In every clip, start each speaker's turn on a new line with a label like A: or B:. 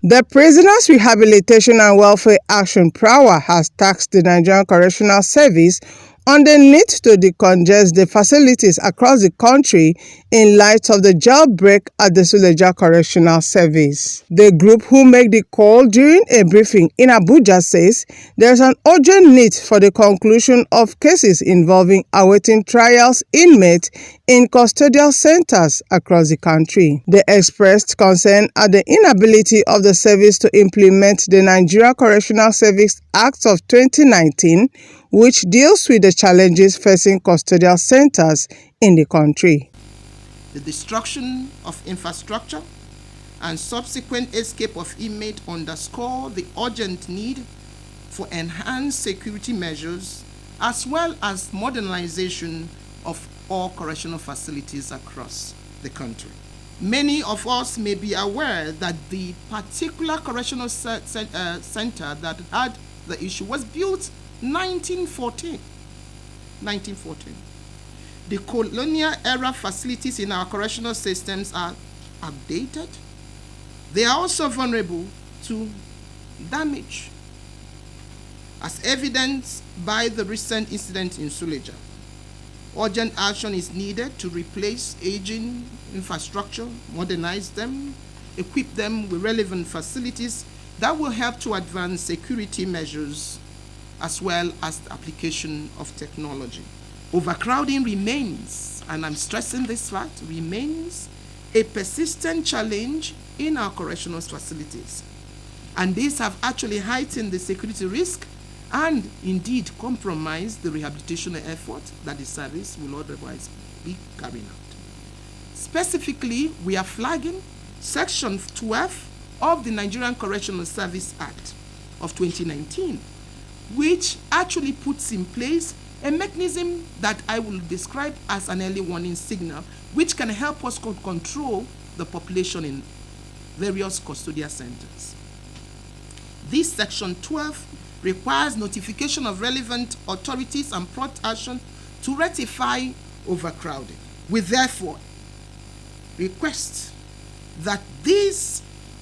A: The Prisoners Rehabilitation and Welfare Action PRAWA has tasked the Nigerian Correctional Service on the need to decongest the facilities across the country in light of the jailbreak at the Suleja Correctional Service. The group who made the call during a briefing in Abuja says there is an urgent need for the conclusion of cases involving awaiting trials inmates in custodial centers across the country. They expressed concern at the inability of the service to implement the Nigeria Correctional Service Act of 2019, which deals with the challenges facing custodial centers in the country.
B: The destruction of infrastructure and subsequent escape of inmates underscore the urgent need for enhanced security measures as well as modernization of all correctional facilities across the country. Many of us may be aware that the particular correctional center that had the issue was built 1914. The colonial era facilities in our correctional systems are outdated. They are also vulnerable to damage, as evidenced by the recent incident in Suleja. Urgent action is needed to replace aging infrastructure, modernize them, equip them with relevant facilities that will help to advance security measures as well as the application of technology. Overcrowding remains, and I'm stressing this fact, remains a persistent challenge in our correctional facilities. And these have actually heightened the security risk and indeed compromised the rehabilitation effort that the service will otherwise be carrying out. Specifically, we are flagging Section 12 of the Nigerian Correctional Service Act of 2019, which actually puts in place a mechanism that I will describe as an early warning signal, which can help us control the population in various custodial centers. This Section 12 requires notification of relevant authorities and prompt action to rectify overcrowding. We therefore request that these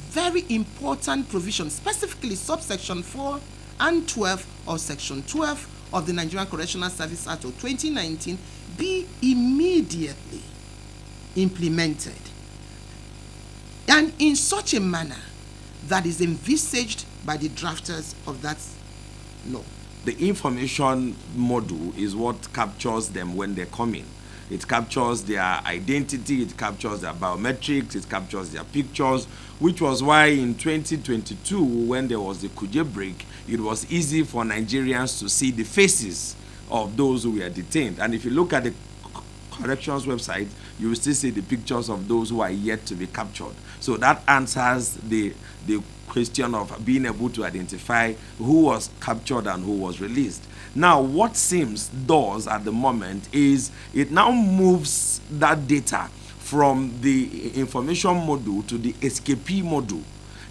B: very important provisions, specifically subsection 4 and 12 of Section 12 of the Nigerian Correctional Service Act of 2019, be immediately implemented, and in such a manner that is envisaged by the drafters of that law.
C: The information module is what captures them when they come in. It captures their identity, it captures their biometrics, it captures their pictures, which was why in 2022, when there was the Kuje break, it was easy for Nigerians to see the faces of those who were detained. And if you look at the corrections website, you will still see the pictures of those who are yet to be captured. So that answers the question of being able to identify who was captured and who was released. Now, what SIMS does at the moment is it now moves that data from the information module to the escapee module.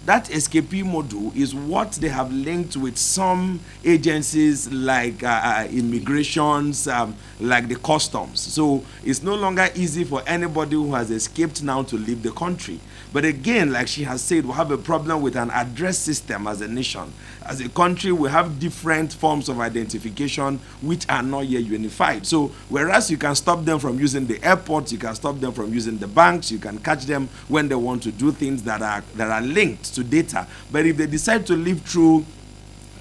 C: That escapee module is what they have linked with some agencies like immigrations, like the customs. So it's no longer easy for anybody who has escaped now to leave the country. But again, like she has said, we have a problem with an address system as a nation. As a country, we have different forms of identification which are not yet unified. So whereas you can stop them from using the airports, you can stop them from using the banks, you can catch them when they want to do things that are linked to data. But if they decide to live through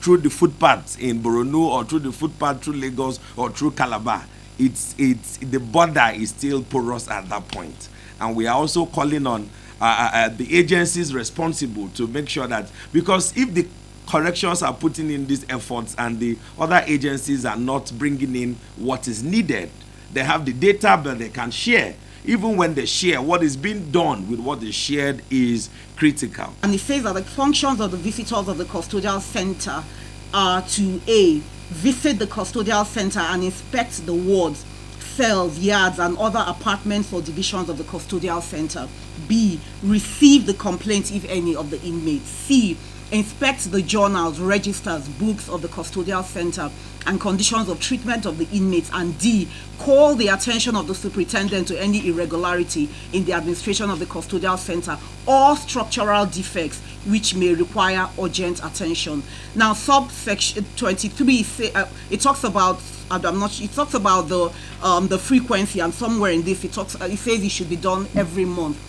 C: the footpaths in Borno, or through the footpath through Lagos, or through Calabar, it's the border is still porous at that point. And we are also calling on the agencies responsible to make sure that, because if the corrections are putting in these efforts and the other agencies are not bringing in what is needed, they have the data but they can share. Even when they share, what is being done with what is shared is critical.
D: And it says that the functions of the visitors of the custodial center are to visit the custodial center and inspect the wards, cells, yards, and other apartments or divisions of the custodial center. B, receive the complaints, if any, of the inmates. C, inspect the journals, registers, books of the custodial center and conditions of treatment of the inmates, and D, call the attention of the superintendent to any irregularity in the administration of the custodial center or structural defects which may require urgent attention. Now, subsection 23, it talks about it talks about the frequency, and somewhere in this it says it should be done every month.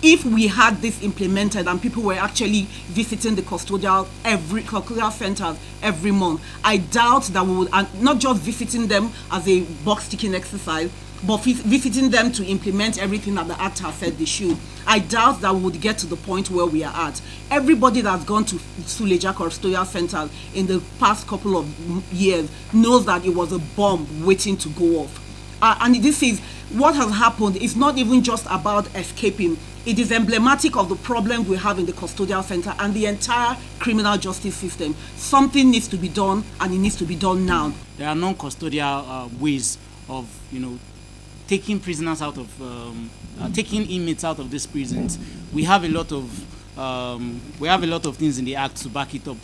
D: If we had this implemented and people were actually visiting the custodial centers every month, I doubt that we would, and not just visiting them as a box ticking exercise, but visiting them to implement everything that the Act has said they should. I doubt that we would get to the point where we are at. Everybody that's gone to Suleja Correctional Service in the past couple of years knows that it was a bomb waiting to go off. And this is what has happened. It's not even just about escaping. It is emblematic of the problem we have in the custodial center and the entire criminal justice system. Something needs to be done, and it needs to be done now.
E: There are non-custodial ways of, taking prisoners out of, taking inmates out of these prisons. We have a lot of things in the Act to back it up.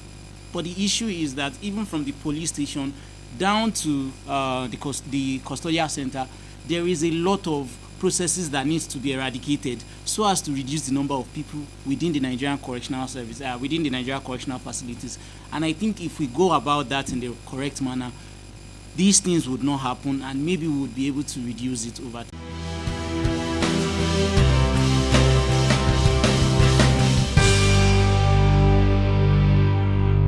E: But the issue is that even from the police station down to the custodial center, there is a lot of processes that needs to be eradicated so as to reduce the number of people within the Nigerian Correctional Service, within the Nigeria Correctional Facilities. And I think if we go about that in the correct manner, these things would not happen, and maybe we would be able to reduce it over time.